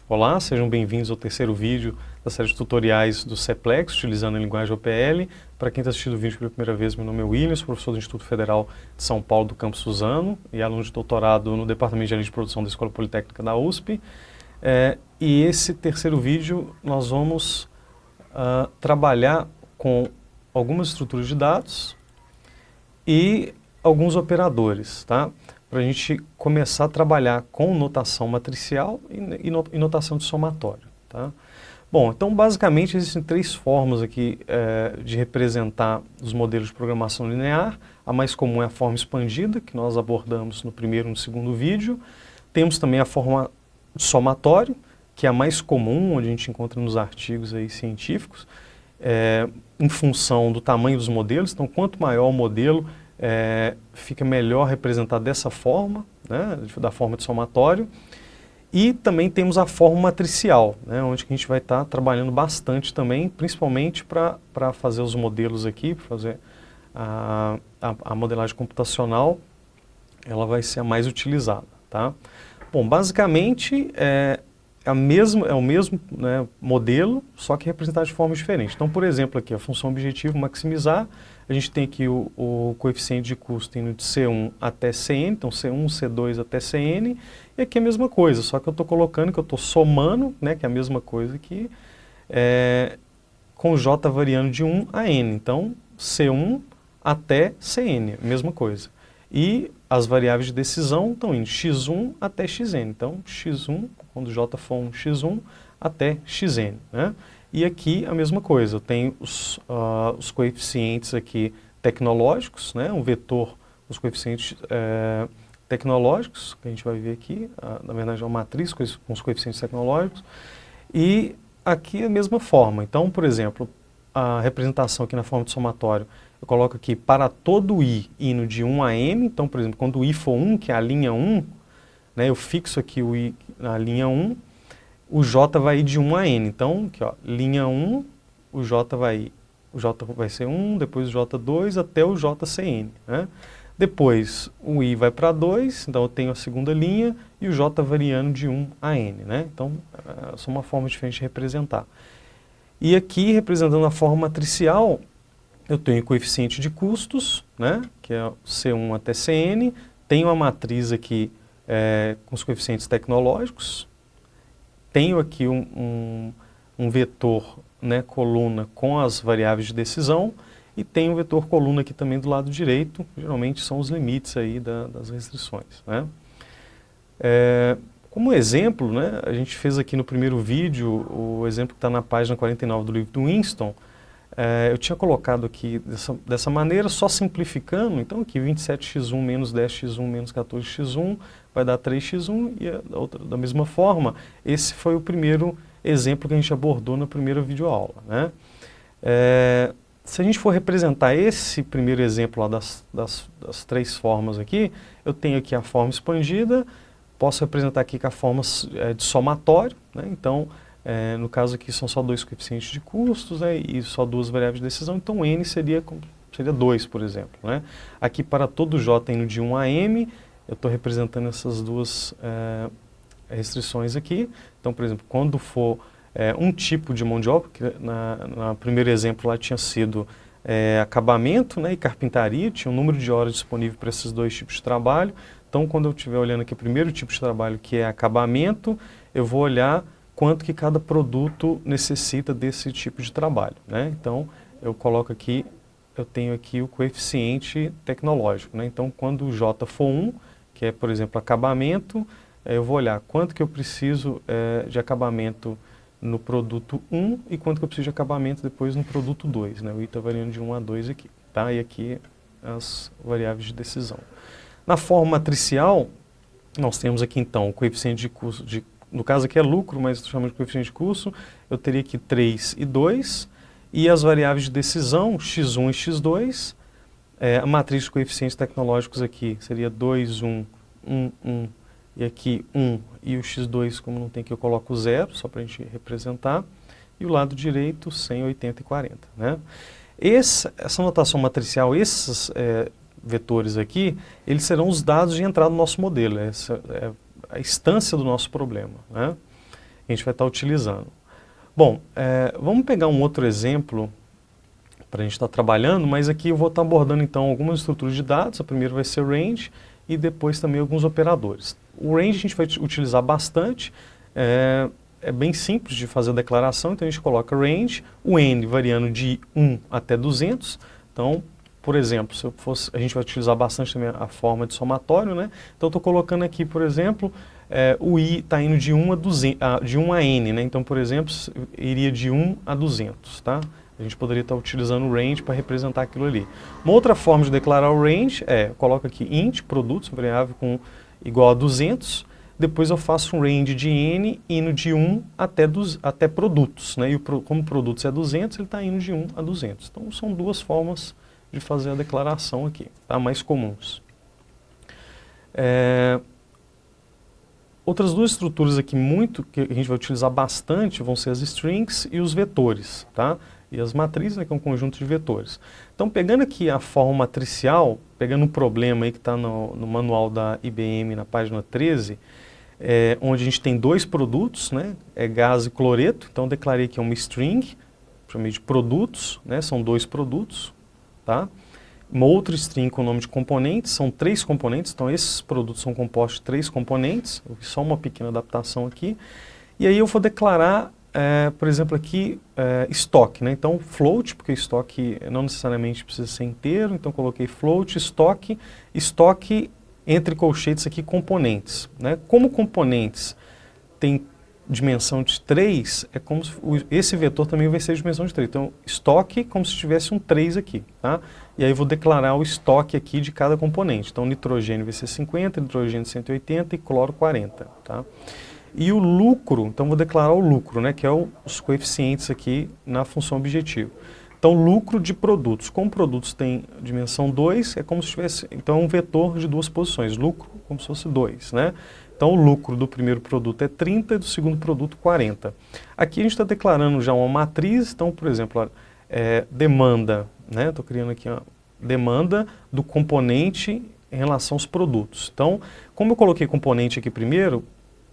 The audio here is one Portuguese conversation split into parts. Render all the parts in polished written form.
Olá, sejam bem-vindos ao terceiro vídeo da série de tutoriais do CEPLEX, utilizando a linguagem OPL. Para quem está assistindo o vídeo pela primeira vez, meu nome é Williams, professor do Instituto Federal de São Paulo do Campus Suzano e aluno de doutorado no Departamento de Engenharia de Produção da Escola Politécnica da USP. E esse terceiro vídeo nós vamos trabalhar com algumas estruturas de dados e alguns operadores, tá? Para a gente começar a trabalhar com notação matricial e notação de somatório, tá? Bom, então basicamente existem três formas aqui de representar os modelos de programação linear. A mais comum é a forma expandida, que nós abordamos no primeiro e no segundo vídeo. Temos também a forma de somatório, que é a mais comum, onde a gente encontra nos artigos aí científicos, em função do tamanho dos modelos. Então, quanto maior o modelo, fica melhor representado dessa forma, né, da forma de somatório. E também temos a forma matricial, né, onde a gente vai estar trabalhando bastante também, principalmente para fazer os modelos aqui, para fazer a modelagem computacional, ela vai ser a mais utilizada, tá? Bom, basicamente é o mesmo, né, modelo, só que representado de forma diferente. Então, por exemplo, aqui a função objetivo maximizar, a gente tem aqui o coeficiente de custo indo de C1 até Cn, então C1, C2 até Cn, e aqui é a mesma coisa, só que eu estou colocando, que eu estou somando, né, que é a mesma coisa aqui, com J variando de 1 a N, então C1 até Cn, mesma coisa. E as variáveis de decisão estão indo x1 até xn, então x1, quando J for um x1 até xn, né? E aqui a mesma coisa, eu tenho os coeficientes aqui tecnológicos, né? Um vetor, os coeficientes tecnológicos, que a gente vai ver aqui, na verdade é uma matriz com os coeficientes tecnológicos, e aqui a mesma forma. Então, por exemplo, a representação aqui na forma de somatório, eu coloco aqui para todo i indo de 1 a n, então, por exemplo, quando o i for 1, que é a linha 1, né, eu fixo aqui o i na linha 1, o j vai ir de 1 a n. Então, aqui, ó, linha 1, o j vai ser 1, depois o j2 até o jcn, né? Depois o i vai para 2, então eu tenho a segunda linha e o j variando de 1 a n, né? Então, essa é uma forma diferente de representar. E aqui, representando a forma matricial, eu tenho o coeficiente de custos, né, que é C1 até Cn, tenho a matriz aqui com os coeficientes tecnológicos, tenho aqui um vetor, né, coluna com as variáveis de decisão, e tenho um vetor coluna aqui também do lado direito, geralmente são os limites aí das restrições, né. Como exemplo, né, a gente fez aqui no primeiro vídeo, o exemplo que está na página 49 do livro do Winston, eu tinha colocado aqui dessa maneira, só simplificando, então aqui 27x1 menos 10x1 menos 14x1 vai dar 3x1 e a outra, da mesma forma, esse foi o primeiro exemplo que a gente abordou na primeira videoaula, né? Se a gente for representar esse primeiro exemplo lá das três formas aqui, eu tenho aqui a forma expandida, posso representar aqui com a forma de somatório, né? Então, no caso aqui são só dois coeficientes de custos, né, e só duas variáveis de decisão, então n seria 2, por exemplo, né? Aqui para todo j indo de 1 a m, eu estou representando essas duas restrições aqui. Então, por exemplo, quando for um tipo de mão de obra, que no primeiro exemplo lá tinha sido acabamento, né, e carpintaria, tinha um número de horas disponível para esses dois tipos de trabalho. Então, quando eu estiver olhando aqui o primeiro tipo de trabalho, que é acabamento, eu vou olhar quanto que cada produto necessita desse tipo de trabalho, né? Então, eu coloco aqui, eu tenho aqui o coeficiente tecnológico, né? Então, quando o J for 1, que é, por exemplo, acabamento, eu vou olhar quanto que eu preciso de acabamento no produto 1 e quanto que eu preciso de acabamento depois no produto 2, né? O I está variando de 1 a 2 aqui, tá? E aqui as variáveis de decisão. Na forma matricial, nós temos aqui, então, o coeficiente de custo no caso aqui é lucro, mas estou chamando de coeficiente de custo, eu teria aqui 3 e 2, e as variáveis de decisão, x1 e x2, a matriz de coeficientes tecnológicos aqui seria 2, 1, 1, 1, e aqui 1, e o x2, como não tem aqui, eu coloco 0, só para a gente representar, e o lado direito, 100, 80 e 40, né? Essa notação matricial, esses vetores aqui, eles serão os dados de entrada do nosso modelo, essa a instância do nosso problema, né? a gente vai estar utilizando. Bom, vamos pegar um outro exemplo para a gente estar trabalhando, mas aqui eu vou estar abordando então algumas estruturas de dados. A primeira vai ser o range e depois também alguns operadores. O range a gente vai utilizar bastante, é bem simples de fazer a declaração, então a gente coloca range, o n variando de 1 até 200. Então, por exemplo, se eu fosse, a gente vai utilizar bastante também a forma de somatório, né? Então, estou colocando aqui, por exemplo, o i está indo de 1 a, 200, de 1 a n, né? Então, por exemplo, iria de 1 a 200, tá? A gente poderia estar utilizando o range para representar aquilo ali. Uma outra forma de declarar o range coloco aqui int, produtos, variável com igual a 200, depois eu faço um range de n indo de 1 até produtos, né? E como produtos é 200, ele está indo de 1 a 200. Então, são duas formas de fazer a declaração aqui, tá? Mais comuns. Outras duas estruturas aqui que a gente vai utilizar bastante vão ser as strings e os vetores, tá? E as matrizes, né, que é um conjunto de vetores. Então, pegando aqui a forma matricial, pegando um problema aí que está no manual da IBM, na página 13, onde a gente tem dois produtos, né, gás e cloreto. Então, eu declarei que é uma string, chamei de produtos, né, são dois produtos, tá? Uma outra string com o nome de componentes, são 3 componentes, então esses produtos são compostos de 3 componentes, eu fiz só uma pequena adaptação aqui. E aí eu vou declarar, por exemplo, aqui, estoque, né? Então, float, porque estoque não necessariamente precisa ser inteiro, então coloquei float, estoque entre colchetes aqui, componentes, né? Como componentes tem dimensão de 3, é como se esse vetor também vai ser de dimensão de 3. Então, estoque como se tivesse um 3 aqui, tá? E aí eu vou declarar o estoque aqui de cada componente. Então, nitrogênio vai ser 50, hidrogênio 180 e cloro 40, tá? E o lucro, então vou declarar o lucro, né, que é os coeficientes aqui na função objetivo. Então, lucro de produtos. Como produtos tem dimensão 2, é como se tivesse, então, um vetor de duas posições. Lucro como se fosse 2, né? Então, o lucro do primeiro produto é 30 e do segundo produto 40. Aqui a gente está declarando já uma matriz. Então, por exemplo, demanda, né? Estou criando aqui uma demanda do componente em relação aos produtos. Então, como eu coloquei componente aqui primeiro,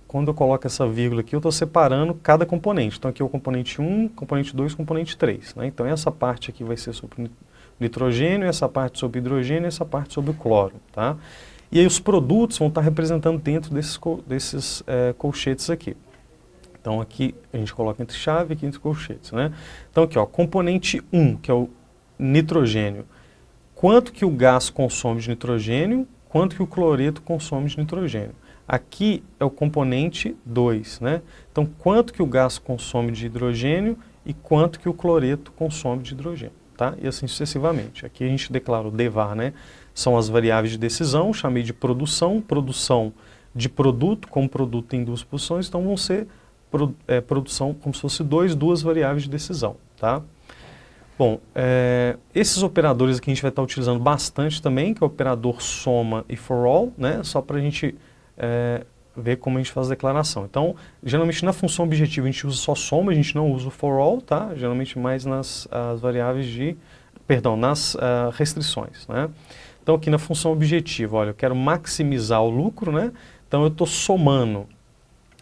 quando eu coloco essa vírgula aqui, eu estou separando cada componente. Então, aqui é o componente 1, componente 2, componente 3. Né? Então, essa parte aqui vai ser sobre o nitrogênio, essa parte sobre o hidrogênio, essa parte sobre o cloro, tá? E aí os produtos vão estar representando dentro desses colchetes aqui. Então aqui a gente coloca entre chave e aqui entre colchetes, né? Então aqui, ó, componente 1, que é o nitrogênio. Quanto que o gás consome de nitrogênio, quanto que o cloreto consome de nitrogênio. Aqui é o componente 2, né? Então quanto que o gás consome de hidrogênio e quanto que o cloreto consome de hidrogênio, tá? E assim sucessivamente. Aqui a gente declara o devar, né? São as variáveis de decisão, chamei de produção de produto, como produto tem duas posições, então vão ser produção como se fosse duas variáveis de decisão, tá? Bom, esses operadores aqui a gente vai estar utilizando bastante também, que é o operador soma e for all, né? Só para a gente ver como a gente faz a declaração. Então, geralmente na função objetiva a gente usa só soma, a gente não usa o for all, tá? Geralmente mais nas variáveis nas restrições, né? Então, aqui na função objetiva, olha, eu quero maximizar o lucro, né? Então, eu estou somando.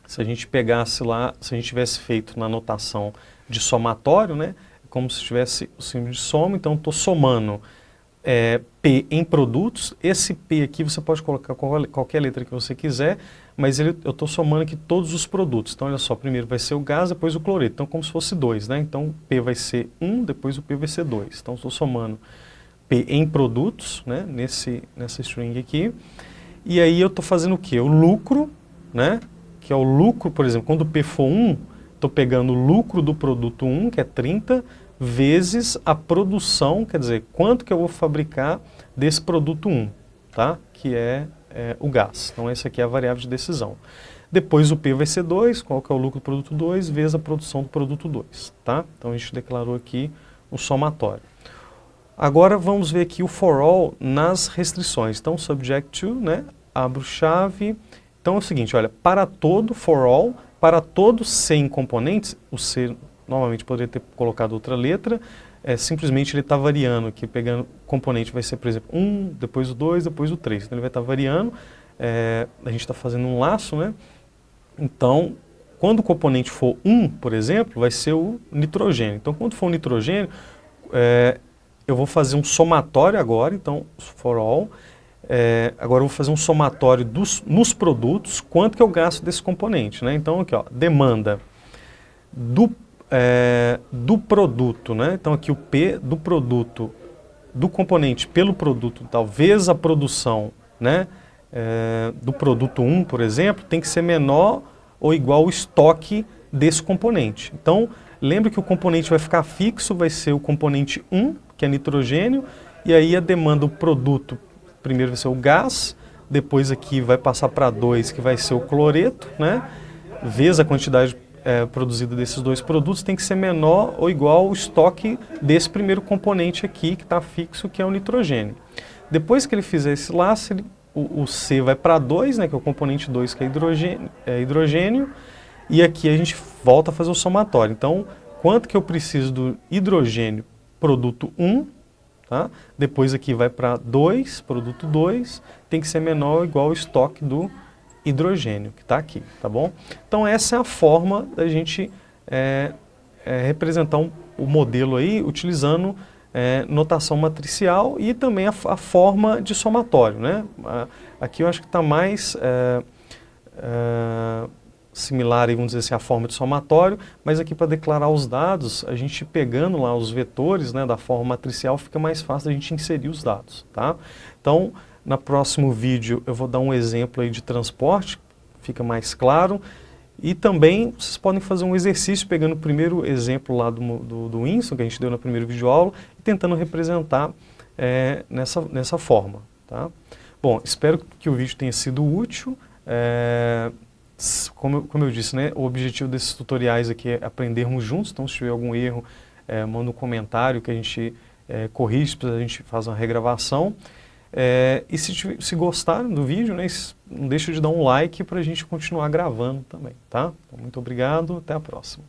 Se a gente pegasse lá, se a gente tivesse feito na notação de somatório, né? Como se tivesse o símbolo de soma, então estou somando P em produtos. Esse P aqui você pode colocar qualquer letra que você quiser, mas eu estou somando aqui todos os produtos. Então, olha só, primeiro vai ser o gás, depois o cloreto. Então, como se fosse 2, né? Então, P vai ser 1, depois o P vai ser 2. Então, estou somando P em produtos, né, nessa string aqui, e aí eu estou fazendo o quê? O lucro, né, que é o lucro, por exemplo, quando o P for 1, estou pegando o lucro do produto 1, que é 30, vezes a produção, quer dizer, quanto que eu vou fabricar desse produto 1, tá? Que é o gás. Então, essa aqui é a variável de decisão. Depois o P vai ser 2, qual que é o lucro do produto 2, vezes a produção do produto 2, tá? Então, a gente declarou aqui o somatório. Agora vamos ver aqui o for all nas restrições. Então, subject to, né, abro chave. Então é o seguinte, olha, para todo for all, para todo C em componentes, o C normalmente poderia ter colocado outra letra, simplesmente ele está variando aqui, pegando componente, vai ser, por exemplo, 1, depois o 2, depois o 3. Então ele vai estar variando, a gente está fazendo um laço, né? Então, Quando o componente for 1, por exemplo, vai ser o nitrogênio. Então, quando for o nitrogênio, eu vou fazer um somatório agora, então, for all. Agora eu vou fazer um somatório nos produtos, quanto que eu gasto desse componente, né? Então, aqui, ó, demanda do produto, né? Então, aqui o P do produto, do componente pelo produto, talvez a produção, né? Do produto 1, por exemplo, tem que ser menor ou igual ao estoque desse componente. Então, lembre que o componente vai ficar fixo, vai ser o componente 1, que é nitrogênio, e aí a demanda do produto, primeiro vai ser o gás, depois aqui vai passar para 2, que vai ser o cloreto, né? Vezes a quantidade produzida desses dois produtos tem que ser menor ou igual ao estoque desse primeiro componente aqui, que está fixo, que é o nitrogênio. Depois que ele fizer esse laço, o C vai para 2, né, que é o componente 2, que é hidrogênio, e aqui a gente volta a fazer o somatório. Então, quanto que eu preciso do hidrogênio, produto 1, tá? Depois aqui vai para 2, produto 2, tem que ser menor ou igual ao estoque do hidrogênio, que está aqui, tá bom? Então, essa é a forma da gente representar o modelo aí, utilizando notação matricial e também a forma de somatório, né? Aqui eu acho que está mais similar, vamos dizer assim, a forma de somatório, mas aqui para declarar os dados, a gente pegando lá os vetores, né, da forma matricial, fica mais fácil a gente inserir os dados, tá? Então, no próximo vídeo eu vou dar um exemplo aí de transporte, fica mais claro. E também vocês podem fazer um exercício pegando o primeiro exemplo lá do Winston, que a gente deu na primeira videoaula, e tentando representar nessa forma. Tá? Bom, espero que o vídeo tenha sido útil. Como eu disse, né, o objetivo desses tutoriais aqui é aprendermos juntos, então se tiver algum erro, manda um comentário que a gente corrige, a gente faz uma regravação. E se gostaram do vídeo, né, não deixa de dar um like para a gente continuar gravando também, tá? Então, muito obrigado, até a próxima.